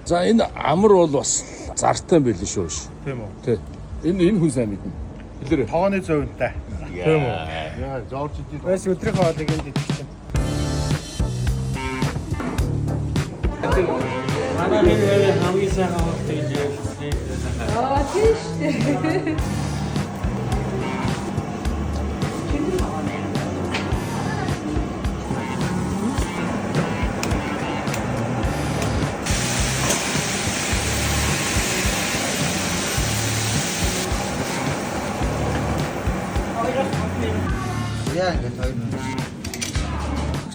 За энэ амар бол бас зартай юм байл шүү. Тийм үү. Тий. Энэ хүн сайн мэднэ. Хэлээрэй. Тооны зөвөнтэй. Тийм үү. Яа, Жорж идэл. Бас өдрийн хоолыг энд идчихсэн. Манай нэр хамгийн сайхан хоолтой гэж ярьсан. Тийм шүү. Яа ингээд хоёр нь.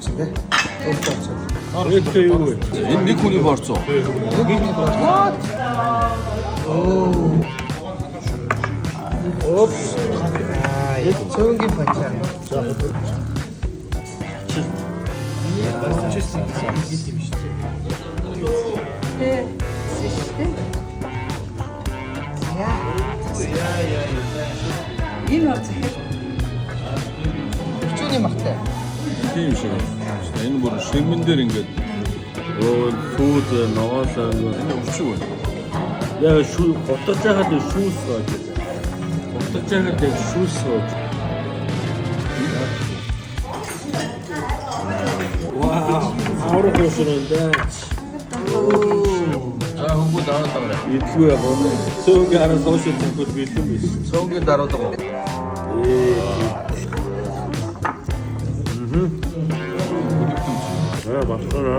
Чигээ. Өөдөө юу вэ? Энэ нэг хүний борцоо. Опс. Цөөнгийн пачаа. Энэ бол захир. Өчүүний махтай. Тийм шиг. Энэ бүр шимэн дээр ингээд Фуд ногоосаа энэ өвчүү байна. яа шүү готож байгаад шүүс сууж байна. Готож байгаад шүүс сууж. Вау. Аврах өшрөндөө. За хөнгөө дараад байгаа. Идлгүй яг өнөө. Цөөнгийн хараа сошиал тэмдгүүд бэлдэн биш. Цонгийн дараад байгаа. Аа багтана.